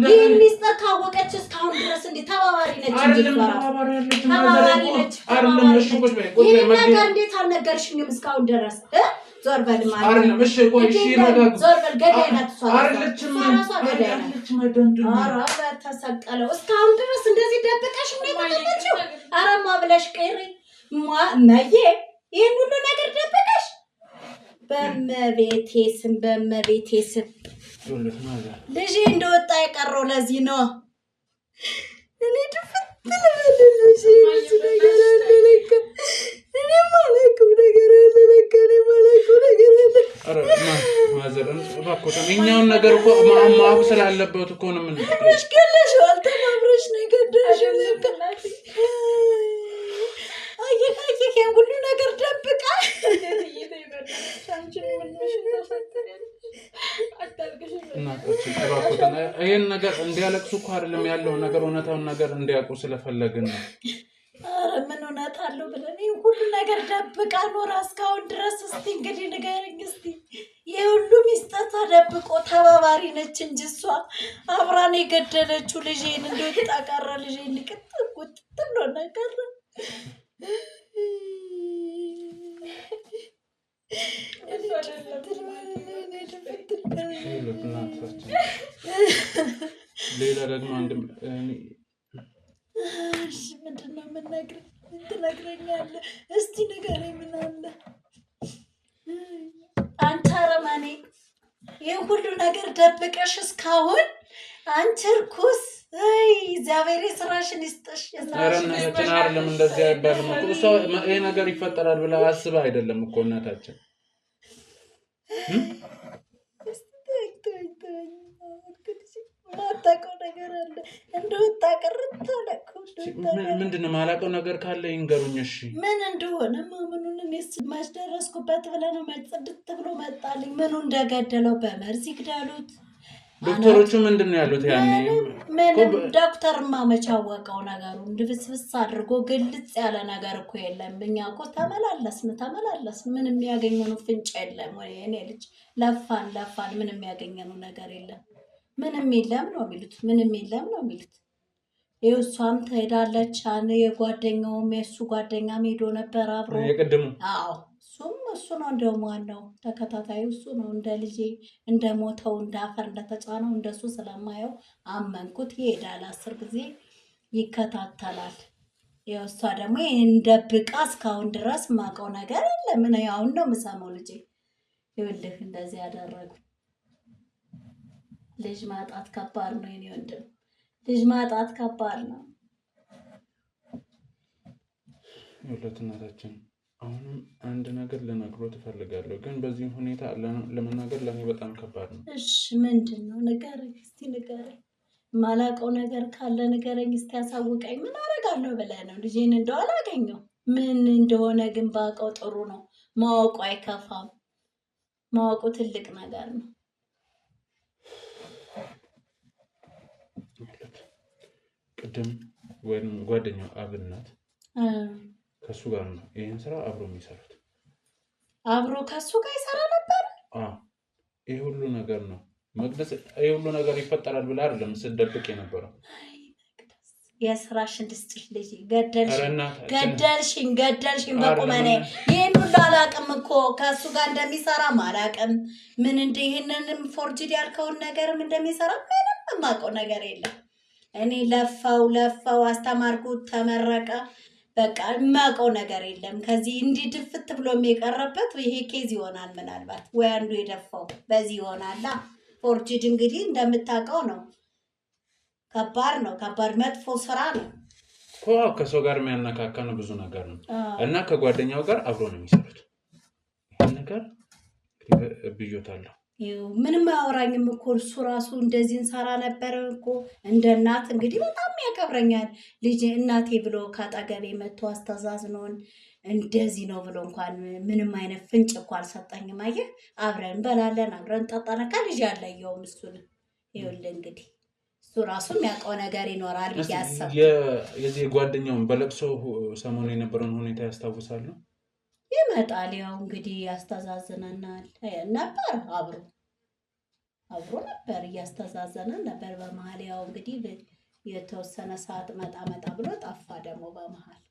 ይህን ሚስጥር ካወቀች እስካሁን ድረስ እንዴ ተባባሪ ነች እንጂ ተባባሪ ነች። ይህን ነገር እንዴት አልነገርሽኝም እስካሁን ድረስ? ዞር በል ማለት አይደለም። እሺ ቆይ እሺ ረጋግ ዞር በል ገዳይ ናት እሷ። አይደለችም ኧረ በተሰቀለው እስካሁን ድረስ እንደዚህ ደብቀሽ ነው የምትመጪው? አረማ ብለሽ ቀሪ ማየ ይሄን ሁሉ ነገር ደብቀሽ በመቤቴ ስም ልጅ እንደወጣ የቀረው ለዚህ ነው። እኔ ድፍት ለልጅ ነገር አለለካ እኔ ማለከው ነገር አለለካ እኔ ማለከው ነገር አለ። አረ ማዘርን እባክዎት እኛውን ነገር እኮ ማወቅ ስላለበት እኮ ነው። ምን ገለሽዋል? ተባብረሽ ነው የገደልሽው። ይሄን ሁሉ ነገር ደብቃ እናቶችን እባክዎት ይሄን ነገር እንዲያለቅሱ እኮ አይደለም ያለው ነገር እውነታውን ነገር እንዲያውቁ ስለፈለግን ነው። አረ ምን እውነት አለው ብለን ይሄን ሁሉ ነገር ደብቃ ኖራ እስካሁን ድረስ። እስቲ እንግዲህ ንገረኝ እስቲ የሁሉ ሚስጥር ተደብቆ ተባባሪ ነች እንጂ እሷ አብራን የገደለችው ልጄን እንደወጣ ቀረ። ልጄን ልቅጥ ቁጥጥ ብሎ ነገር ሌላ ደግሞ አንድ እሺ ምንድን ነው የምነግርህ? ትነግረኛለህ? እስቲ ንገረኝ። ምን አለ አንቺ አረመኔ ይህ ሁሉ ነገር ደብቀሽ እስካሁን አንቺ እርኩስ። እግዚአብሔር ስራሽን ይስጥሽ። እናታችን አይደለም እንደዚህ አይባልም እኮ እሷ ይሄ ነገር ይፈጠራል ብላ አስባ አይደለም እኮ እናታችን። ማታውቀው ነገር አለ እንደወጣ ቀርታ ለከው ምንድን ነው የማላውቀው ነገር ካለ ይንገሩኝ። እሺ ምን እንደሆነ ምኑን እኔስ ማስደረስኩበት ብለህ ነው ጽድት ብሎ መጣልኝ። ምኑ እንደገደለው በመርዝ ይግደሉት። ዶክተሮቹ ምንድን ነው ያሉት? ያኔ ምንም ዶክተርማ መች አወቀው ነገሩን። ድብስብስ አድርጎ ግልጽ ያለ ነገር እኮ የለም። እኛ እኮ ተመላለስን ምንም ያገኘነው ፍንጭ የለም። ወይ እኔ ልጅ ለፋን ምንም ያገኘነው ነገር የለም። ምንም የለም ነው የሚሉት። ምንም የለም ነው የሚሉት። ይኸው እሷም ትሄዳለች። የጓደኛውም የእሱ ጓደኛም ሄዶ ነበር አብሮ የቅድሙ። አዎ እሱ ነው እንደውም ዋናው ተከታታዩ እሱ ነው። እንደ ልጄ እንደሞተው እንዳፈር እንደተጫነው እንደሱ ስለማየው አመንኩት። ይሄዳል 10 ጊዜ ይከታተላል። ያው እሷ ደግሞ ይሄን ደብቃ እስካሁን ድረስ ማውቀው ነገር የለም። ምን ያውን ነው የምሰማው። ልጄ ይኸውልህ እንደዚህ ያደረጉ ልጅ ማጣት ከባድ ነው የኔ ወንድም። ልጅ ማጣት ከባድ ነው። ሁለት እናታችን አሁንም አንድ ነገር ልነግሮት እፈልጋለሁ፣ ግን በዚህ ሁኔታ ለመናገር ለኔ በጣም ከባድ ነው። እሺ ምንድን ነው? ንገረኝ እስቲ ንገረኝ። ማላውቀው ነገር ካለ ንገረኝ እስቲ ያሳውቀኝ። ምን አደርጋለሁ ብለህ ነው? ልጄን እንደው አላገኘው ምን እንደሆነ ግን ባውቀው ጥሩ ነው። ማወቁ አይከፋም። ማወቁ ትልቅ ነገር ነው። ቅድም ወይም ጓደኛው አብናት ከሱ ጋር ነው ይሄን ስራ አብሮ የሚሰሩት። አብሮ ከሱ ጋር ይሰራ ነበር። ይሄ ሁሉ ነገር ነው መቅደስ፣ ይሄ ሁሉ ነገር ይፈጠራል ብላ አይደለም ስትደብቅ የነበረው። የስራሽን ልስጥሽ ልጅ ገደልሽኝ በቁመኔ። ይሄን ሁሉ አላውቅም እኮ ከሱ ጋር እንደሚሰራ አላውቅም። ምን እንደ ይሄንንም ፎርጅድ ያልከውን ነገርም እንደሚሰራ ምንም የማውቀው ነገር የለም። እኔ ለፋው አስተማርኩት፣ ተመረቀ። በቃ የማውቀው ነገር የለም። ከዚህ እንዲህ ድፍት ብሎ የቀረበት ይሄ ኬዝ ይሆናል ምናልባት፣ ወይ አንዱ የደፋው በዚህ ይሆናላ። ፎርጅድ እንግዲህ እንደምታውቀው ነው። ከባድ ነው። ከባድ መጥፎ ስራ ነው። ከሰው ጋር የሚያነካካ ነው፣ ብዙ ነገር ነው። እና ከጓደኛው ጋር አብሮ ነው የሚሰሩት። ይሄን ነገር ብዮታለሁ። ምንም አያወራኝም እኮ እሱ ራሱ እንደዚህ እንሰራ ነበር እኮ እንደ እናት እንግዲህ በጣም ያከብረኛል። ልጅ እናቴ ብሎ ካጠገቤ መጥቶ አስተዛዝኖን እንደዚህ ነው ብሎ እንኳን ምንም አይነት ፍንጭ እኮ አልሰጠኝም። አየህ አብረን እንበላለን፣ አብረን እንጠጣለን። ከልጅ ያለየውም እሱን ይኸውልህ እንግዲህ እሱ ራሱ የሚያውቀው ነገር ይኖራል ብዬ አሰብኩ። የዚህ ጓደኛውን በለቅሶ ሰሞኑን የነበረውን ሁኔታ ያስታውሳሉ? ይመጣል ያው እንግዲህ ያስተዛዝነናል ነበር። አብሮ ነበር እያስተዛዘነን ነበር። በመሀል ያው እንግዲህ የተወሰነ ሰዓት መጣ ብሎ ጠፋ ደግሞ በመሀል።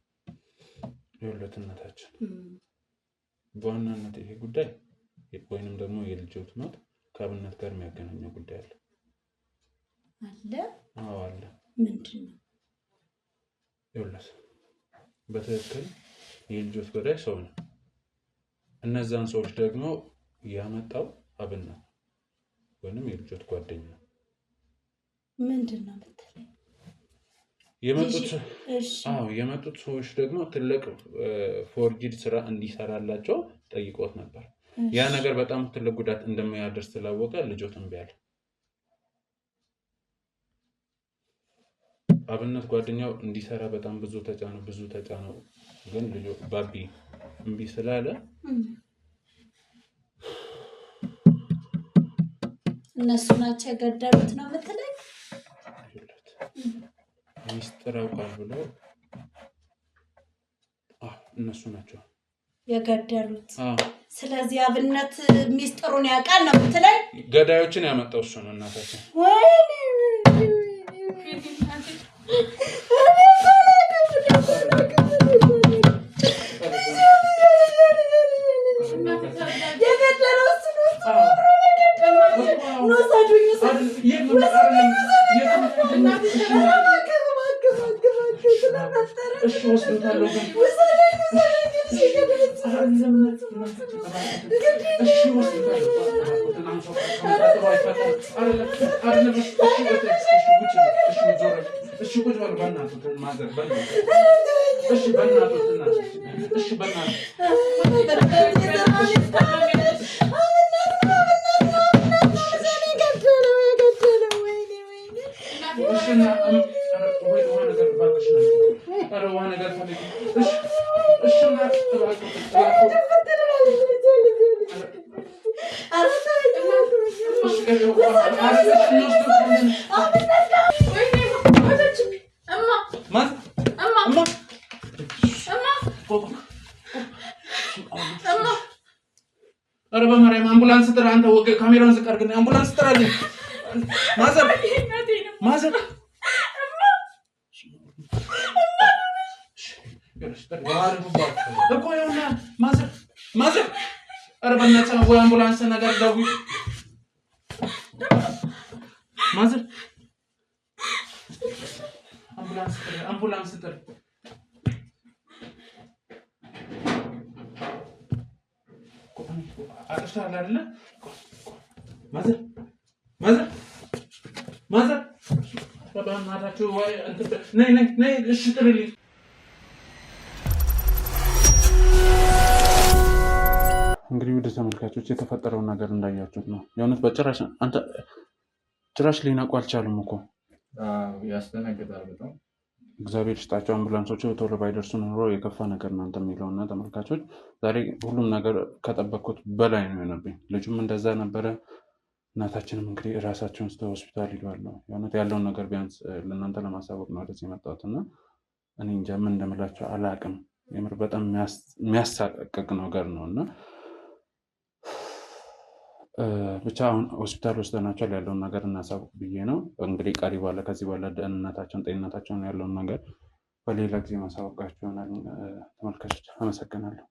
የሁለትነታችን በዋናነት ይሄ ጉዳይ ወይንም ደግሞ የልጆት ሞት ከአብነት ጋር የሚያገናኘው ጉዳይ አለ አለ። አዎ አለ። ምንድን ነው? ይኸውልህ በትክክል የልጆት ገዳይ ሰው ነው። እነዛን ሰዎች ደግሞ ያመጣው አብነት ወይንም የልጆት ጓደኛ ነው። ምንድን ነው የምትለኝ? የመጡት ሰዎች ደግሞ ትልቅ ፎርጂድ ስራ እንዲሰራላቸው ጠይቆት ነበር። ያ ነገር በጣም ትልቅ ጉዳት እንደሚያደርስ ስላወቀ ልጆት እምቢ አለ። አብነት ጓደኛው እንዲሰራ በጣም ብዙ ተጫነው፣ ግን ልጆ ባቢ እምቢ ስላለ እነሱ ናቸው የገደሉት ነው የምትለኝ? ሚስጥር አውቃል ብለው እነሱ ናቸው የገደሉት። ስለዚህ አብነት ሚስጥሩን ያውቃል ነው የምትለኝ? ገዳዮችን ያመጣው እሱ ነው እናታችን። አረ በማርያም አምቡላንስ ጥራ። አንተ ወገ ካሜራውን ዝቅ አድርግና አምቡላንስ ጥራልኝ። ማዘር እኮ ይኸውና ማዘር ኧረ በእናትህ ወይ አምቡላንስ ነገር ደውዪ ማዘር አምቡላንስ ጥሪ አጥፍተሃል አይደለ ማዘር በእናታችሁ ወይ ነይ እሺ ጥሪልኝ እንግዲህ ወደ ተመልካቾች የተፈጠረውን ነገር እንዳያችሁት ነው የእውነት በጭራሽ አንተ ጭራሽ ሊነቁ አልቻሉም እኮ ያስደነግጣል በጣም እግዚአብሔር ይስጣቸው አምቡላንሶቹ ቶሎ ባይደርሱ ኖሮ የከፋ ነገር እናንተ የሚለውና ተመልካቾች ዛሬ ሁሉም ነገር ከጠበቅኩት በላይ ነው የሆነብኝ ልጁም እንደዛ ነበረ እናታችንም እንግዲህ እራሳቸውን ስለ ሆስፒታል ይሏለሁ የእውነት ያለውን ነገር ቢያንስ ለእናንተ ለማሳወቅ ነው ወደዚህ የመጣሁት እና እኔ እንጃ ምን እንደምላቸው አላቅም የምር በጣም የሚያሳቀቅ ነገር ነው እና ብቻ አሁን ሆስፒታል ወስደናቸዋል ያለውን ነገር እናሳውቅ ብዬ ነው እንግዲህ ቀሪ ባለ ከዚህ በኋላ ደህንነታቸውን ጤንነታቸውን ያለውን ነገር በሌላ ጊዜ ማሳወቃቸው ይሆናል ተመልካቾች አመሰግናለሁ